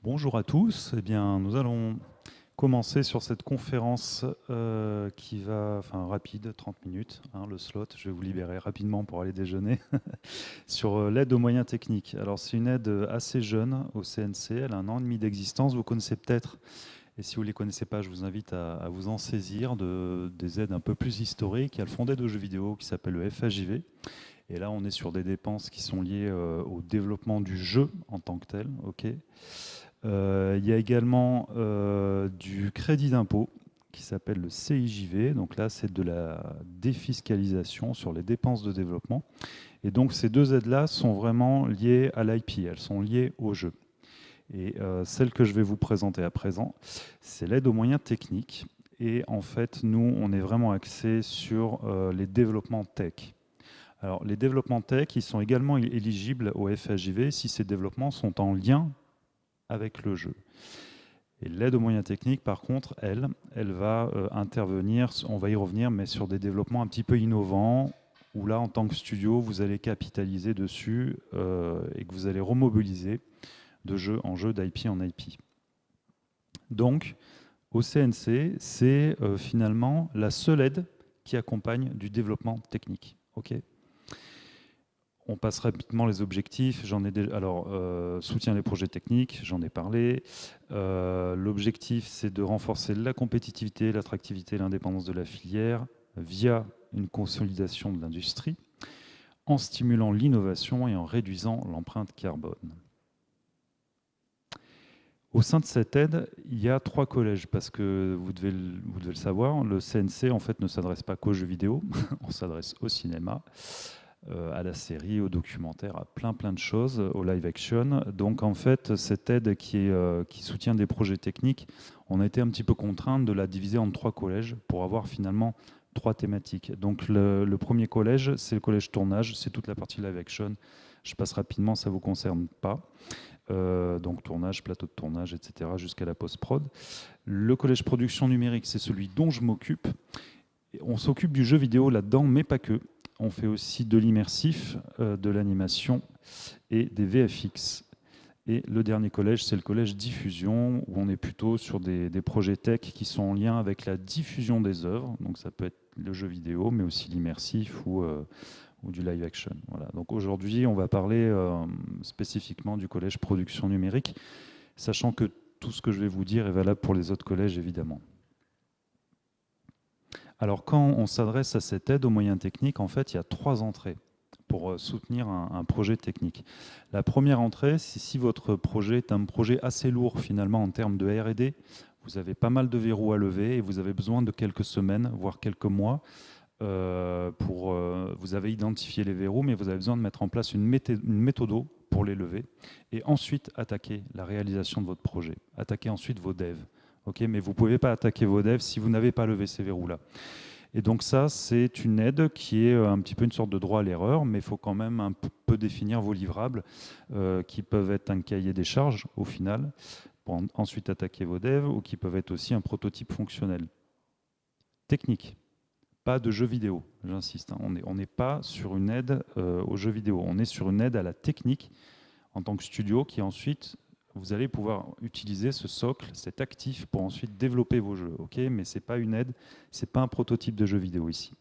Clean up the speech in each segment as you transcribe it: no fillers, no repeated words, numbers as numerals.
Bonjour à tous. Eh bien, nous allons commencer sur cette conférence qui va, enfin rapide, 30 minutes, hein, le slot. Je vais vous libérer rapidement pour aller déjeuner sur l'aide aux moyens techniques. Alors, c'est une aide assez jeune au CNC. Elle a 1 an et demi d'existence. Vous connaissez peut-être, et si vous ne les connaissez pas, je vous invite à vous en saisir des aides un peu plus historiques. Il y a le fonds d'aide aux jeux vidéo qui s'appelle le FAJV. Et là, on est sur des dépenses qui sont liées au développement du jeu en tant que tel. Ok. Il y a également du crédit d'impôt qui s'appelle le CIJV. Donc là, c'est de la défiscalisation sur les dépenses de développement. Et donc, ces deux aides-là sont vraiment liées à l'IP, elles sont liées au jeu. Et celle que je vais vous présenter à présent, c'est l'aide aux moyens techniques. Et en fait, nous, on est vraiment axé sur les développements tech. Alors, les développements tech, ils sont également éligibles au FAJV si ces développements sont en lien avec le jeu. Et l'aide aux moyens techniques, par contre, elle va intervenir, on va y revenir, mais sur des développements un petit peu innovants, où là, en tant que studio, vous allez capitaliser dessus et que vous allez remobiliser de jeu en jeu, d'IP en IP. Donc, au CNC, c'est finalement la seule aide qui accompagne du développement technique. Ok. On passe rapidement les objectifs. Alors, soutien des projets techniques, j'en ai parlé. L'objectif, c'est de renforcer la compétitivité, l'attractivité et l'indépendance de la filière via une consolidation de l'industrie, en stimulant l'innovation et en réduisant l'empreinte carbone. Au sein de cette aide, il y a 3 collèges, parce que vous devez le savoir, le CNC en fait ne s'adresse pas qu'aux jeux vidéo, on s'adresse au cinéma, à la série, au documentaire, à plein de choses, au live action. Donc en fait, cette aide qui soutient des projets techniques, on a été un petit peu contraint de la diviser en 3 collèges pour avoir finalement 3 thématiques. Donc le premier collège, c'est le collège tournage, c'est toute la partie live action. Je passe rapidement, ça ne vous concerne pas. Donc tournage, plateau de tournage, etc., jusqu'à la post-prod. Le collège production numérique, c'est celui dont je m'occupe. On s'occupe du jeu vidéo là-dedans, mais pas que. On fait aussi de l'immersif, de l'animation et des VFX. Et le dernier collège, c'est le collège diffusion, où on est plutôt sur des projets tech qui sont en lien avec la diffusion des œuvres. Donc ça peut être le jeu vidéo, mais aussi l'immersif ou du live action. Voilà. Donc aujourd'hui, on va parler spécifiquement du collège production numérique, sachant que tout ce que je vais vous dire est valable pour les autres collèges, évidemment. Alors quand on s'adresse à cette aide aux moyens techniques, en fait, il y a 3 entrées pour soutenir un projet technique. La première entrée, c'est si votre projet est un projet assez lourd finalement en termes de R&D, vous avez pas mal de verrous à lever et vous avez besoin de quelques semaines, voire quelques mois, vous avez identifié les verrous, mais vous avez besoin de mettre en place une méthode pour les lever et ensuite attaquer la réalisation de votre projet. Attaquer ensuite vos devs. Okay, mais vous ne pouvez pas attaquer vos devs si vous n'avez pas levé ces verrous-là. Et donc ça, c'est une aide qui est un petit peu une sorte de droit à l'erreur, mais il faut quand même un peu définir vos livrables qui peuvent être un cahier des charges au final, pour ensuite attaquer vos devs, ou qui peuvent être aussi un prototype fonctionnel. Technique. Pas de jeux vidéo, j'insiste. Hein. On n'est pas sur une aide aux jeux vidéo. On est sur une aide à la technique en tant que studio qui ensuite, vous allez pouvoir utiliser ce socle, cet actif pour ensuite développer vos jeux. Okay, mais ce n'est pas une aide, ce n'est pas un prototype de jeu vidéo ici.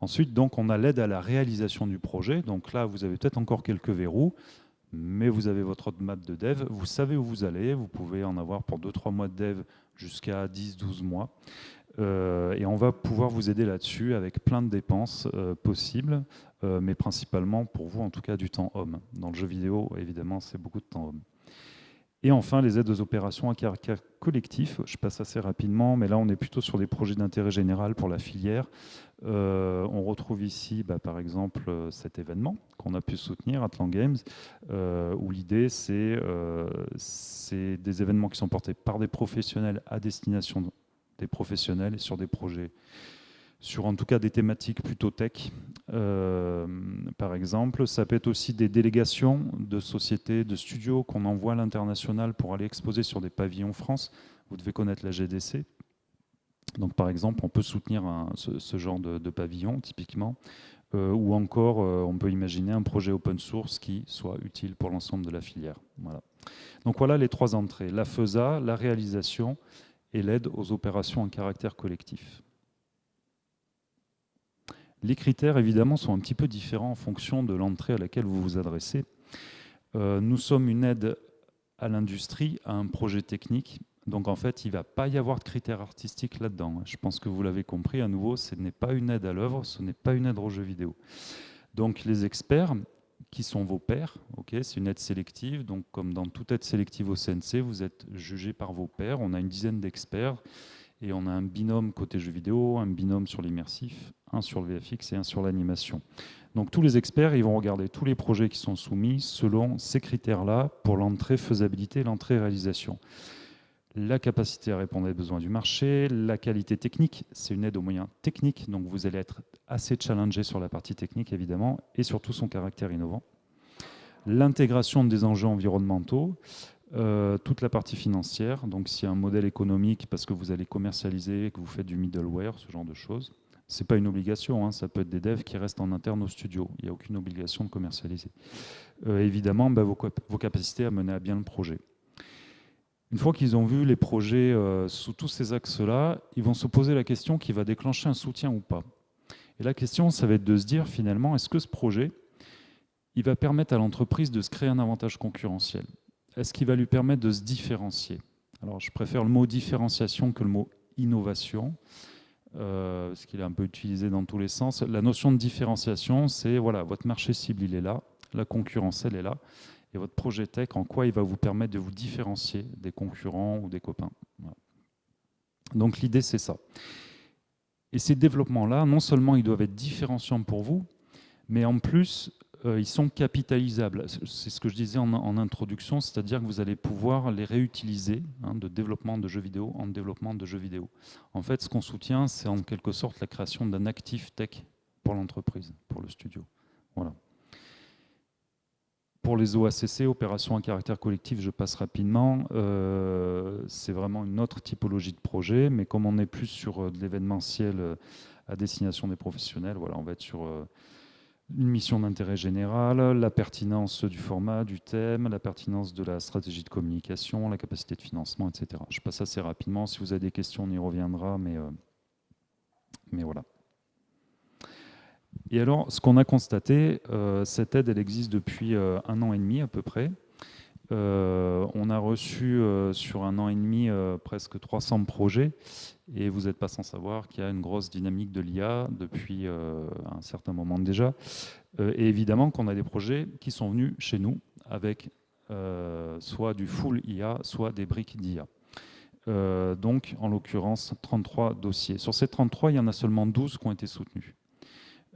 Ensuite, donc, on a l'aide à la réalisation du projet. Donc là, vous avez peut-être encore quelques verrous, mais vous avez votre roadmap de dev. Vous savez où vous allez. Vous pouvez en avoir pour 2-3 mois de dev jusqu'à 10-12 mois. Et on va pouvoir vous aider là-dessus avec plein de dépenses possibles, mais principalement pour vous en tout cas du temps homme. Dans le jeu vidéo, évidemment, c'est beaucoup de temps homme. Et enfin, les aides aux opérations à caractère collectif, je passe assez rapidement, mais là on est plutôt sur des projets d'intérêt général pour la filière. On retrouve ici par exemple cet événement qu'on a pu soutenir, Atlan Games, où l'idée c'est des événements qui sont portés par des professionnels à destination des professionnels et sur des projets, sur en tout cas des thématiques plutôt tech. Par exemple, ça peut être aussi des délégations de sociétés, de studios qu'on envoie à l'international pour aller exposer sur des pavillons France. Vous devez connaître la GDC. Donc par exemple, on peut soutenir ce genre de pavillon typiquement, ou encore on peut imaginer un projet open source qui soit utile pour l'ensemble de la filière. Voilà. Donc voilà les 3 entrées, la FESA, la réalisation et l'aide aux opérations en caractère collectif. Les critères, évidemment, sont un petit peu différents en fonction de l'entrée à laquelle vous vous adressez. Nous sommes une aide à l'industrie, à un projet technique. Donc en fait, il ne va pas y avoir de critères artistiques là-dedans. Je pense que vous l'avez compris, à nouveau, ce n'est pas une aide à l'œuvre, ce n'est pas une aide aux jeux vidéo. Donc les experts, qui sont vos pairs, c'est une aide sélective. Donc comme dans toute aide sélective au CNC, vous êtes jugé par vos pairs. On a une dizaine d'experts et on a un binôme côté jeux vidéo, un binôme sur l'immersif, un sur le VFX et un sur l'animation. Donc tous les experts, ils vont regarder tous les projets qui sont soumis selon ces critères-là pour l'entrée faisabilité et l'entrée réalisation. La capacité à répondre aux besoins du marché, la qualité technique, c'est une aide aux moyens techniques, donc vous allez être assez challengé sur la partie technique évidemment, et surtout son caractère innovant. L'intégration des enjeux environnementaux, toute la partie financière, donc s'il y a un modèle économique parce que vous allez commercialiser, que vous faites du middleware, ce genre de choses. Ce n'est pas une obligation, ça peut être des devs qui restent en interne au studio. Il n'y a aucune obligation de commercialiser. Évidemment, vos capacités à mener à bien le projet. Une fois qu'ils ont vu les projets sous tous ces axes-là, ils vont se poser la question qui va déclencher un soutien ou pas. Et la question, ça va être de se dire finalement, est-ce que ce projet, il va permettre à l'entreprise de se créer un avantage concurrentiel? Est-ce qu'il va lui permettre de se différencier? Alors, je préfère le mot différenciation que le mot innovation, parce qu'il est un peu utilisé dans tous les sens. La notion de différenciation, c'est voilà, votre marché cible, il est là, la concurrence, elle est là, et votre projet tech, en quoi il va vous permettre de vous différencier des concurrents ou des copains. Voilà. Donc, l'idée, c'est ça. Et ces développements-là, non seulement ils doivent être différenciants pour vous, mais en plus, ils sont capitalisables. C'est ce que je disais en introduction, c'est-à-dire que vous allez pouvoir les réutiliser de développement de jeux vidéo en développement de jeux vidéo. En fait, ce qu'on soutient, c'est en quelque sorte la création d'un actif tech pour l'entreprise, pour le studio. Voilà. Pour les OACC, opérations à caractère collectif, je passe rapidement. C'est vraiment une autre typologie de projet, mais comme on est plus sur de l'événementiel à destination des professionnels, voilà, on va être sur une mission d'intérêt général, la pertinence du format, du thème, la pertinence de la stratégie de communication, la capacité de financement, etc. Je passe assez rapidement. Si vous avez des questions, on y reviendra, mais voilà. Et alors, ce qu'on a constaté, cette aide, elle existe depuis 1 an et demi à peu près. On a reçu sur 1 an et demi presque 300 projets, et vous n'êtes pas sans savoir qu'il y a une grosse dynamique de l'IA depuis un certain moment déjà. Et évidemment qu'on a des projets qui sont venus chez nous avec soit du full IA, soit des briques d'IA. Donc, en l'occurrence, 33 dossiers. Sur ces 33, il y en a seulement 12 qui ont été soutenus.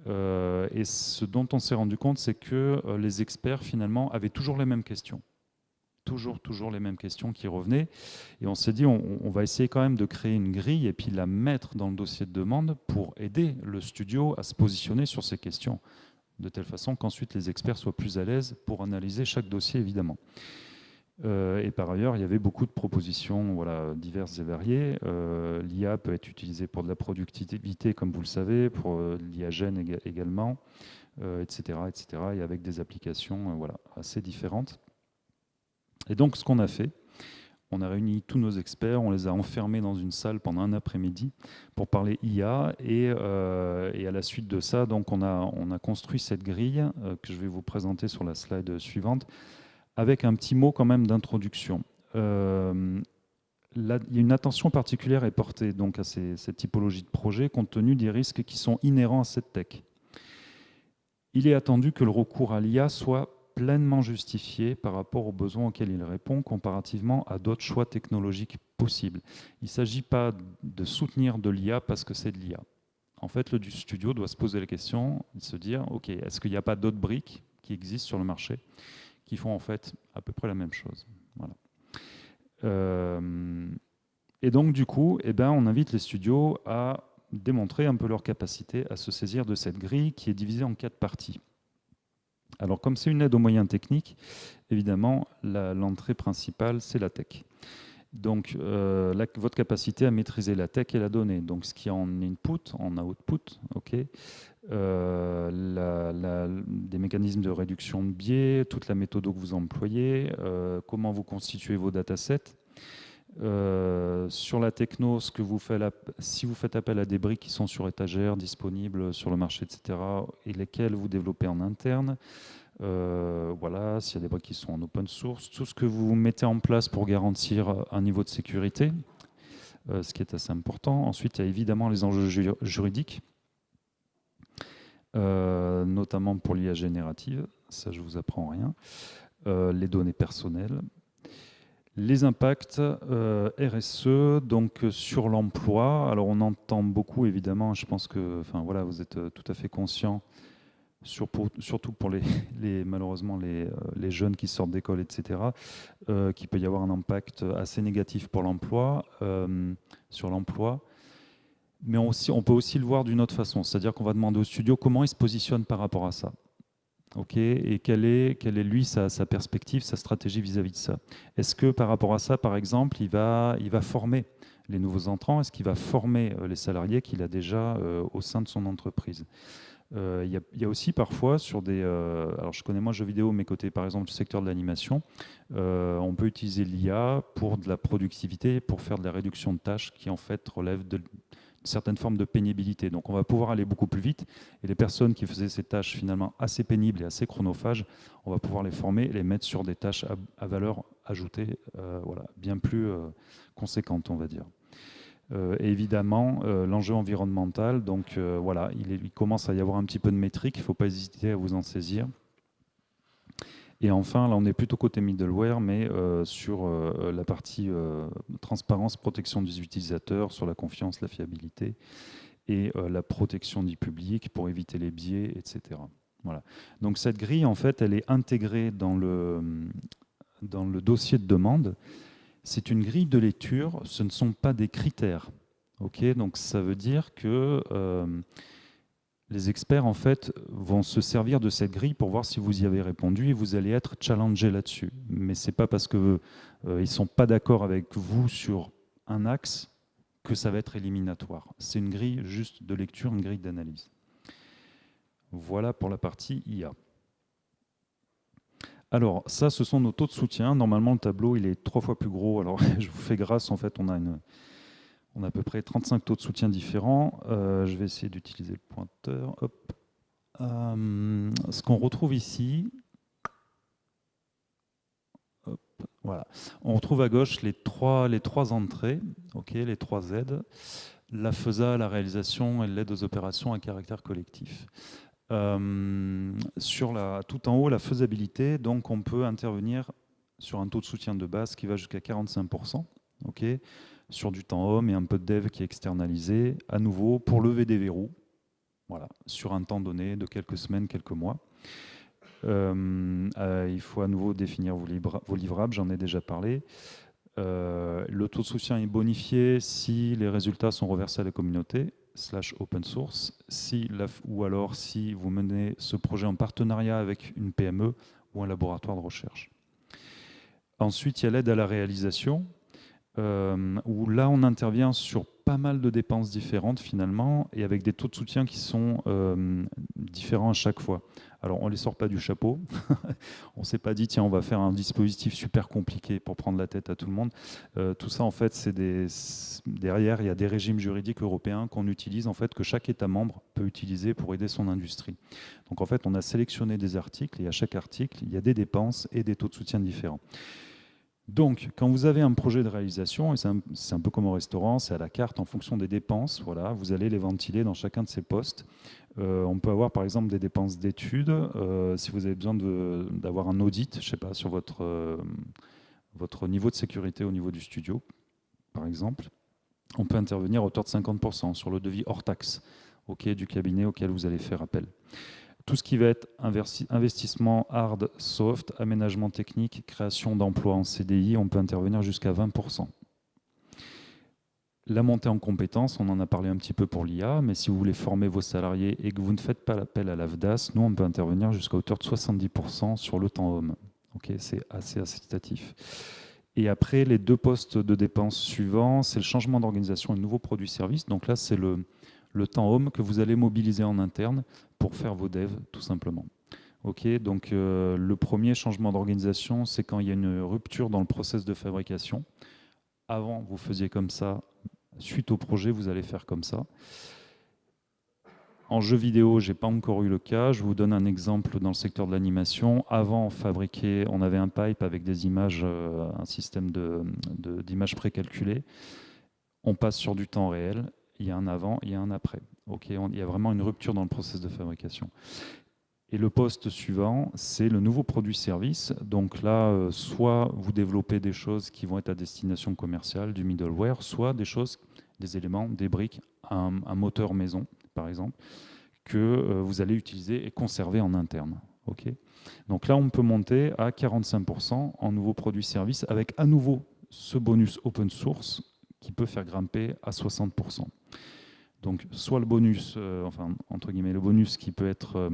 Et ce dont on s'est rendu compte, c'est que les experts, finalement, avaient toujours les mêmes questions. Toujours les mêmes questions qui revenaient. Et on s'est dit, on va essayer quand même de créer une grille et puis la mettre dans le dossier de demande pour aider le studio à se positionner sur ces questions, de telle façon qu'ensuite les experts soient plus à l'aise pour analyser chaque dossier, évidemment. Et par ailleurs, il y avait beaucoup de propositions diverses et variées. L'IA peut être utilisée pour de la productivité, comme vous le savez, pour l'IA Gen également, etc., etc., et avec des applications assez différentes. Et donc, ce qu'on a fait, on a réuni tous nos experts, on les a enfermés dans une salle pendant un après-midi pour parler IA. Et à la suite de ça, donc, on a construit cette grille que je vais vous présenter sur la slide suivante, avec un petit mot quand même d'introduction. Il y a une attention particulière est portée donc à cette typologie de projet compte tenu des risques qui sont inhérents à cette tech. Il est attendu que le recours à l'IA soit pleinement justifié par rapport aux besoins auxquels il répond comparativement à d'autres choix technologiques possibles. Il ne s'agit pas de soutenir de l'IA parce que c'est de l'IA. En fait, le studio doit se poser la question de se dire, OK, est-ce qu'il n'y a pas d'autres briques qui existent sur le marché qui font en fait à peu près la même chose. Voilà. Et donc du coup, on invite les studios à démontrer un peu leur capacité à se saisir de cette grille qui est divisée en 4 parties. Alors comme c'est une aide aux moyens techniques, évidemment, l'entrée principale, c'est la tech. Donc, votre capacité à maîtriser la tech et la donnée, donc ce qui est en input, en output, ok, des mécanismes de réduction de biais, toute la méthode que vous employez, comment vous constituez vos datasets. Sur la techno, si vous faites appel à des briques qui sont sur étagère, disponibles sur le marché, etc., et lesquelles vous développez en interne, voilà, s'il y a des briques qui sont en open source, tout ce que vous mettez en place pour garantir un niveau de sécurité, ce qui est assez important. Ensuite, il y a évidemment les enjeux juridiques, notamment pour l'IA générative, ça je vous apprends rien, les données personnelles, les impacts RSE, donc sur l'emploi. Alors on entend beaucoup évidemment, je pense que voilà, vous êtes tout à fait conscient, surtout pour malheureusement les jeunes qui sortent d'école, etc., qu'il peut y avoir un impact assez négatif pour l'emploi, sur l'emploi. Mais on peut aussi le voir d'une autre façon, c'est-à-dire qu'on va demander au studio comment il se positionne par rapport à ça. Et quelle est lui sa perspective, sa stratégie vis-à-vis de ça. Est-ce que par rapport à ça, par exemple, il va former les nouveaux entrants? Est-ce qu'il va former les salariés qu'il a déjà au sein de son entreprise? Il y a aussi parfois sur des... alors je connais moi jeux vidéo, mais côté par exemple du secteur de l'animation, on peut utiliser l'IA pour de la productivité, pour faire de la réduction de tâches qui en fait relèvent de certaines formes de pénibilité. Donc on va pouvoir aller beaucoup plus vite et les personnes qui faisaient ces tâches finalement assez pénibles et assez chronophages, on va pouvoir les former et les mettre sur des tâches à valeur ajoutée, voilà, bien plus conséquentes, on va dire. Et évidemment, l'enjeu environnemental, donc voilà, il commence à y avoir un petit peu de métrique, il ne faut pas hésiter à vous en saisir. Et enfin, là on est plutôt côté middleware, mais sur la partie transparence, protection des utilisateurs, sur la confiance, la fiabilité et la protection du public pour éviter les biais, etc. Voilà. Donc cette grille, en fait, elle est intégrée dans le dossier de demande. C'est une grille de lecture, ce ne sont pas des critères. Okay, donc ça veut dire que les experts en fait vont se servir de cette grille pour voir si vous y avez répondu et vous allez être challengé là-dessus. Mais c'est pas parce que ils sont pas d'accord avec vous sur un axe que ça va être éliminatoire. C'est une grille juste de lecture, une grille d'analyse. Voilà pour la partie IA. Alors ça, ce sont nos taux de soutien. Normalement, le tableau il est 3 fois plus gros. Alors je vous fais grâce. En fait, on a à peu près 35 taux de soutien différents. Je vais essayer d'utiliser le pointeur. Hop. Ce qu'on retrouve ici, hop, voilà. On retrouve à gauche les trois entrées, les 3 aides, la FESA, la réalisation et l'aide aux opérations à caractère collectif. Tout en haut, la faisabilité, donc on peut intervenir sur un taux de soutien de base qui va jusqu'à 45%. Sur du temps homme et un peu de dev qui est externalisé, à nouveau pour lever des verrous, voilà, sur un temps donné de quelques semaines, quelques mois. Il faut à nouveau définir vos livrables, j'en ai déjà parlé. Le taux de soutien est bonifié si les résultats sont reversés à la communauté /open source, ou alors si vous menez ce projet en partenariat avec une PME ou un laboratoire de recherche. Ensuite, il y a l'aide à la réalisation, où là on intervient sur pas mal de dépenses différentes finalement et avec des taux de soutien qui sont différents à chaque fois. Alors on ne les sort pas du chapeau, on ne s'est pas dit tiens on va faire un dispositif super compliqué pour prendre la tête à tout le monde. Tout ça en fait derrière il y a des régimes juridiques européens qu'on utilise en fait, que chaque État membre peut utiliser pour aider son industrie. Donc en fait on a sélectionné des articles et à chaque article il y a des dépenses et des taux de soutien différents. Donc, quand vous avez un projet de réalisation, et c'est un peu comme au restaurant, c'est à la carte en fonction des dépenses, voilà, vous allez les ventiler dans chacun de ces postes. On peut avoir par exemple des dépenses d'études, si vous avez besoin d'avoir un audit, je sais pas, sur votre niveau de sécurité au niveau du studio, par exemple. On peut intervenir à hauteur de 50% sur le devis hors taxe, du cabinet auquel vous allez faire appel. Tout ce qui va être investissement hard, soft, aménagement technique, création d'emplois en CDI, on peut intervenir jusqu'à 20%. La montée en compétences, on en a parlé un petit peu pour l'IA, mais si vous voulez former vos salariés et que vous ne faites pas l'appel à l'AFDAS, nous on peut intervenir jusqu'à hauteur de 70% sur le temps homme. C'est assez incitatif. Et après, les deux postes de dépenses suivants, c'est le changement d'organisation et le nouveau produit-service. Donc là, c'est le temps homme que vous allez mobiliser en interne pour faire vos devs, tout simplement. Ok, donc le premier changement d'organisation, c'est quand il y a une rupture dans le process de fabrication. Avant, vous faisiez comme ça. Suite au projet, vous allez faire comme ça. En jeu vidéo, je n'ai pas encore eu le cas. Je vous donne un exemple dans le secteur de l'animation. Avant, on avait un pipe avec des images, un système d'images précalculées. On passe sur du temps réel. Il y a un avant, il y a un après. Okay, il y a vraiment une rupture dans le process de fabrication. Et le poste suivant, c'est le nouveau produit-service. Donc là, soit vous développez des choses qui vont être à destination commerciale, du middleware, soit des choses, des éléments, des briques, un moteur maison, par exemple, que vous allez utiliser et conserver en interne. Okay, donc là, on peut monter à 45% en nouveau produit-service avec à nouveau ce bonus open source qui peut faire grimper à 60%. Donc soit le bonus, enfin entre guillemets, le bonus qui peut être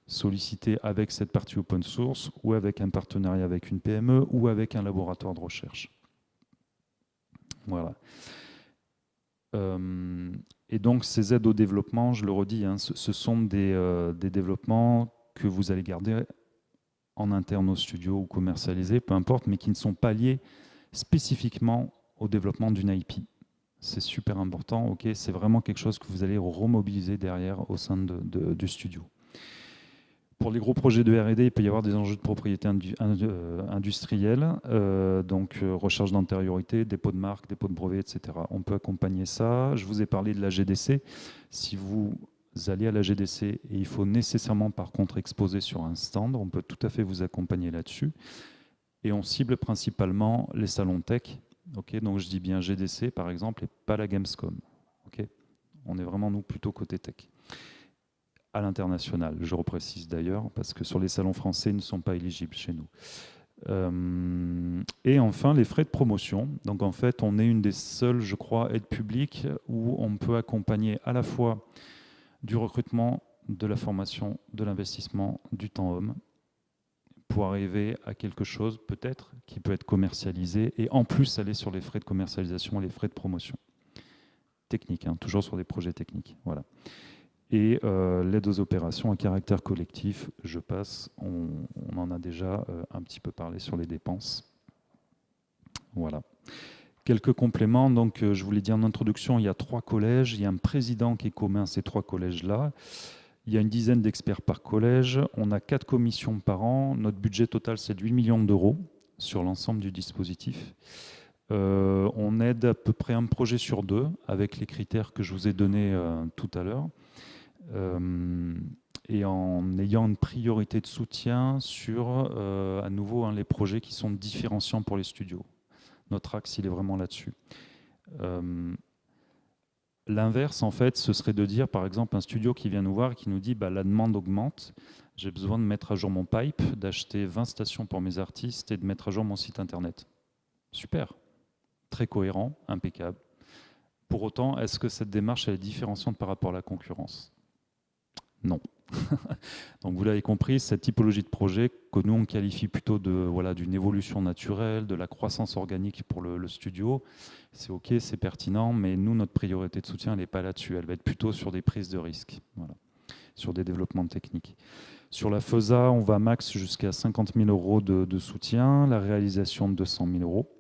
sollicité avec cette partie open source ou avec un partenariat avec une PME ou avec un laboratoire de recherche. Voilà. Et donc ces aides au développement, je le redis, hein, ce sont des développements que vous allez garder en interne au studio ou commercialisés, peu importe, mais qui ne sont pas liés spécifiquement au développement d'une IP. C'est super important, ok, c'est vraiment quelque chose que vous allez remobiliser derrière au sein du studio. Pour les gros projets de R&D, il peut y avoir des enjeux de propriété industrielle, donc recherche d'antériorité, dépôt de marque, dépôt de brevet, etc. On peut accompagner ça. Je vous ai parlé de la GDC. Si vous allez à la GDC et il faut nécessairement par contre exposer sur un stand, on peut tout à fait vous accompagner là-dessus. Et on cible principalement les salons tech. Okay, donc je dis bien GDC par exemple et pas la Gamescom. Okay, on est vraiment nous plutôt côté tech. À l'international, je reprécise d'ailleurs, parce que sur les salons français, ils ne sont pas éligibles chez nous. Et enfin, les frais de promotion. Donc en fait, on est une des seules, je crois, aides publiques où on peut accompagner à la fois du recrutement, de la formation, de l'investissement, du temps homme, pour arriver à quelque chose peut-être qui peut être commercialisé et en plus aller sur les frais de commercialisation et les frais de promotion. Technique, hein, toujours sur des projets techniques. Voilà. Et l'aide aux opérations à caractère collectif, je passe, on en a déjà un petit peu parlé sur les dépenses. Voilà. Quelques compléments, donc je vous l'ai dit en introduction, il y a 3 collèges, il y a un président qui est commun à ces 3 collèges-là, il y a une dizaine d'experts par collège, on a 4 commissions par an, notre budget total c'est de 8 millions d'euros sur l'ensemble du dispositif. On aide à peu près un projet sur 2 avec les critères que je vous ai donnés tout à l'heure. Et en ayant une priorité de soutien sur, à nouveau, les projets qui sont différenciants pour les studios. Notre axe, il est vraiment là-dessus. L'inverse, en fait, ce serait de dire, par exemple, un studio qui vient nous voir et qui nous dit la demande augmente, j'ai besoin de mettre à jour mon pipe, d'acheter 20 stations pour mes artistes et de mettre à jour mon site internet. Super, très cohérent, impeccable. Pour autant, est-ce que cette démarche elle est différenciante par rapport à la concurrence ? Non. Donc vous l'avez compris, cette typologie de projet que nous on qualifie plutôt d'une évolution naturelle, de la croissance organique pour le studio, c'est ok, c'est pertinent, mais nous notre priorité de soutien elle n'est pas là-dessus, elle va être plutôt sur des prises de risques, voilà, sur des développements techniques. Sur la FESA, on va max jusqu'à 50 000 euros de soutien, la réalisation de 200 000 euros.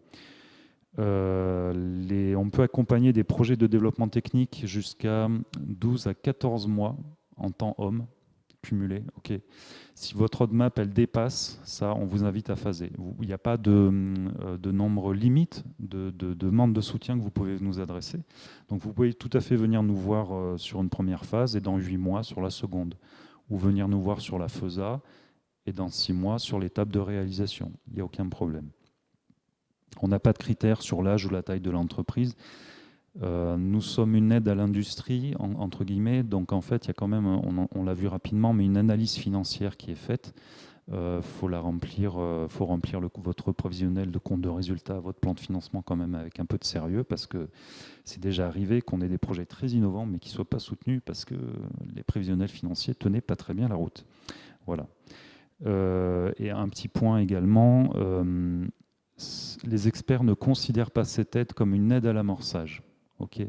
On peut accompagner des projets de développement technique jusqu'à 12 à 14 mois en temps homme cumulé. Okay. Si votre roadmap elle dépasse ça, on vous invite à phaser. Il n'y a pas de nombre limite de demandes de soutien que vous pouvez nous adresser. Donc vous pouvez tout à fait venir nous voir sur une première phase et dans 8 mois sur la seconde. Ou venir nous voir sur la FESA et dans 6 mois sur l'étape de réalisation. Il n'y a aucun problème. On n'a pas de critères sur l'âge ou la taille de l'entreprise. Nous sommes une aide à l'industrie, entre guillemets, donc en fait, il y a quand même, on l'a vu rapidement, mais une analyse financière qui est faite. Faut remplir votre prévisionnel de compte de résultat, votre plan de financement quand même avec un peu de sérieux, parce que c'est déjà arrivé qu'on ait des projets très innovants, mais qui ne soient pas soutenus parce que les prévisionnels financiers tenaient pas très bien la route. Voilà. Et un petit point également, les experts ne considèrent pas cette aide comme une aide à l'amorçage. Ok.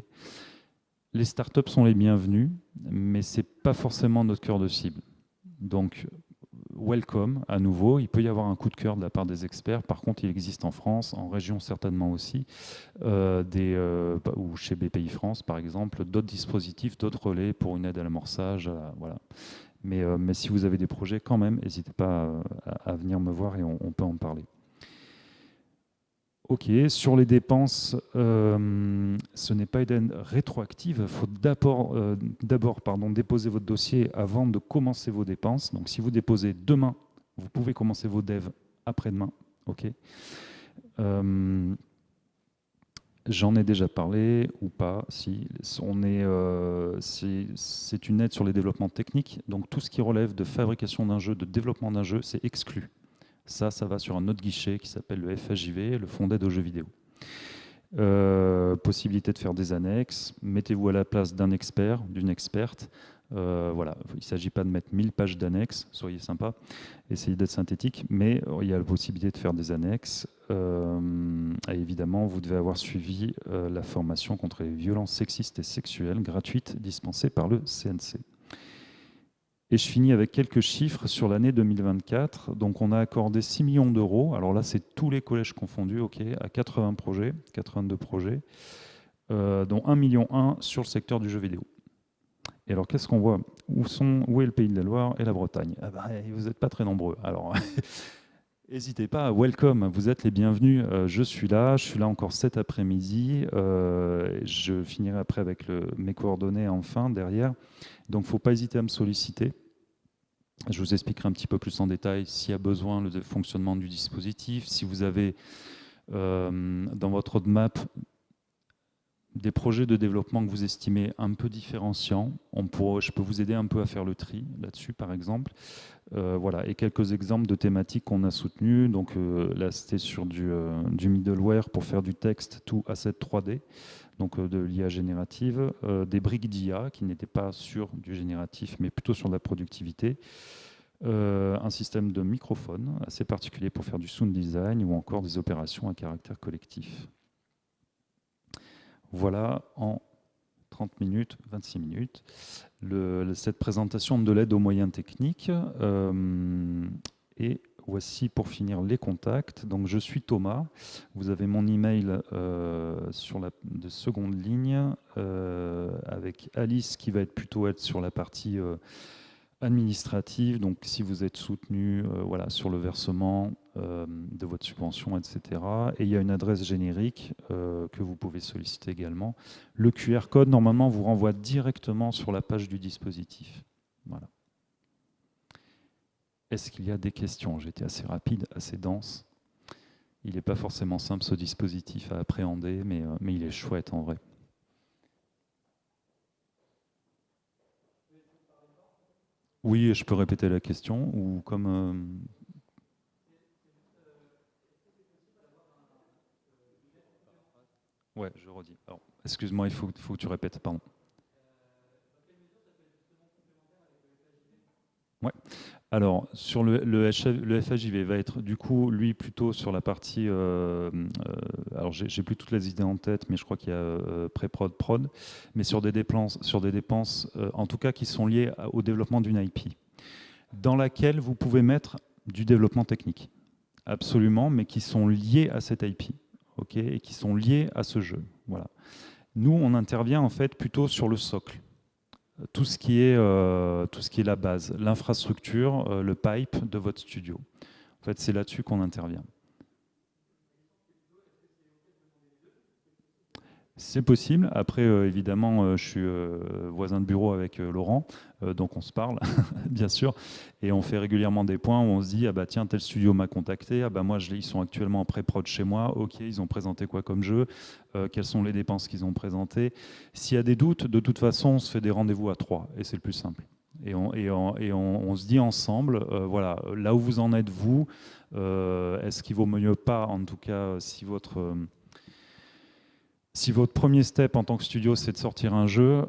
Les startups sont les bienvenus, mais ce n'est pas forcément notre cœur de cible. Donc, welcome à nouveau. Il peut y avoir un coup de cœur de la part des experts. Par contre, il existe en France, en région certainement aussi, ou chez BPI France par exemple, d'autres dispositifs, d'autres relais pour une aide à l'amorçage. Voilà. Mais si vous avez des projets, quand même, n'hésitez pas à venir me voir et on peut en parler. Ok, sur les dépenses, ce n'est pas une aide rétroactive. Il faut d'abord déposer votre dossier avant de commencer vos dépenses. Donc si vous déposez demain, vous pouvez commencer vos devs après-demain. Ok. J'en ai déjà parlé ou pas. Si c'est une aide sur les développements techniques. Donc tout ce qui relève de fabrication d'un jeu, de développement d'un jeu, c'est exclu. Ça va sur un autre guichet qui s'appelle le FAJV, le Fonds d'aide aux jeux vidéo. Possibilité de faire des annexes. Mettez-vous à la place d'un expert, d'une experte. Voilà. Il ne s'agit pas de mettre 1000 pages d'annexes, soyez sympa, essayez d'être synthétique, mais il y a la possibilité de faire des annexes. Et évidemment, vous devez avoir suivi la formation contre les violences sexistes et sexuelles gratuite dispensée par le CNC. Et je finis avec quelques chiffres sur l'année 2024. Donc, on a accordé 6 millions d'euros. Alors là, c'est tous les collèges confondus, ok, à 82 projets, dont 1,1 million sur le secteur du jeu vidéo. Et alors, qu'est-ce qu'on voit ? Où est le Pays de la Loire et la Bretagne ? Vous n'êtes pas très nombreux. Alors, n'hésitez pas, welcome, vous êtes les bienvenus. Je suis là encore cet après-midi. Je finirai après avec mes coordonnées enfin derrière. Donc, il ne faut pas hésiter à me solliciter. Je vous expliquerai un petit peu plus en détail s'il y a besoin le fonctionnement du dispositif. Si vous avez dans votre roadmap des projets de développement que vous estimez un peu différenciants, je peux vous aider un peu à faire le tri là-dessus, par exemple. Voilà, et quelques exemples de thématiques qu'on a soutenues. Donc là, c'était sur du middleware pour faire du texte tout asset 3D. Donc de l'IA générative, des briques d'IA qui n'étaient pas sur du génératif, mais plutôt sur de la productivité, un système de microphone assez particulier pour faire du sound design ou encore des opérations à caractère collectif. Voilà en 30 minutes, 26 minutes, cette présentation de l'aide aux moyens techniques. Et voici pour finir les contacts. Donc je suis Thomas. Vous avez mon email sur la de seconde ligne avec Alice qui va plutôt être sur la partie administrative. Donc si vous êtes soutenu voilà, sur le versement de votre subvention, etc. Et il y a une adresse générique que vous pouvez solliciter également. Le QR code, normalement, vous renvoie directement sur la page du dispositif. Voilà. Est-ce qu'il y a des questions ? J'ai été assez rapide, assez dense. Il n'est pas forcément simple ce dispositif à appréhender, mais il est chouette en vrai. Oui, je peux répéter la question ou comme... Ouais, je redis. Excuse-moi, il faut que tu répètes, pardon. Ouais. Alors, sur le FAJV va être du coup, lui, plutôt sur la partie... alors, j'ai plus toutes les idées en tête, mais je crois qu'il y a pré-prod, prod, mais sur des dépenses, en tout cas, qui sont liées au développement d'une IP, dans laquelle vous pouvez mettre du développement technique. Absolument, mais qui sont liés à cette IP, ok, et qui sont liés à ce jeu. Voilà. Nous, on intervient en fait plutôt sur le socle. Tout ce qui est la base, l'infrastructure, le pipe de votre studio. En fait, c'est là-dessus qu'on intervient. C'est possible. Après, évidemment, je suis voisin de bureau avec Laurent, donc on se parle, bien sûr, et on fait régulièrement des points où on se dit, ah bah tiens, tel studio m'a contacté, ah bah moi, ils sont actuellement en pré-prod chez moi, ok, ils ont présenté quoi comme jeu, quelles sont les dépenses qu'ils ont présentées. S'il y a des doutes, de toute façon, on se fait des rendez-vous à 3, et c'est le plus simple. Et on se dit ensemble, voilà, là où vous en êtes vous, est-ce qu'il vaut mieux pas, en tout cas, si votre Si votre premier step en tant que studio, c'est de sortir un jeu,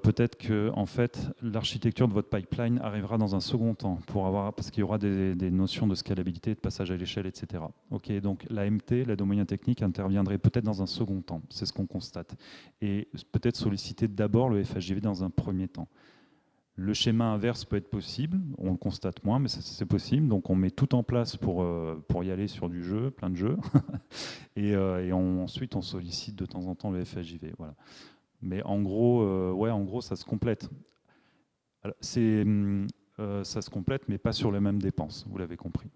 peut-être que en fait, l'architecture de votre pipeline arrivera dans un second temps, parce qu'il y aura des notions de scalabilité, de passage à l'échelle, etc. Ok, donc l'AMT, l'aide aux moyens techniques, interviendrait peut-être dans un second temps, c'est ce qu'on constate. Et peut-être solliciter d'abord le FHGV dans un premier temps. Le schéma inverse peut être possible, on le constate moins, mais c'est possible. Donc on met tout en place pour y aller sur du jeu, plein de jeux. Ensuite, on sollicite de temps en temps le FHJV. Voilà. Mais en gros, ça se complète. Alors, ça se complète, mais pas sur les mêmes dépenses, vous l'avez compris.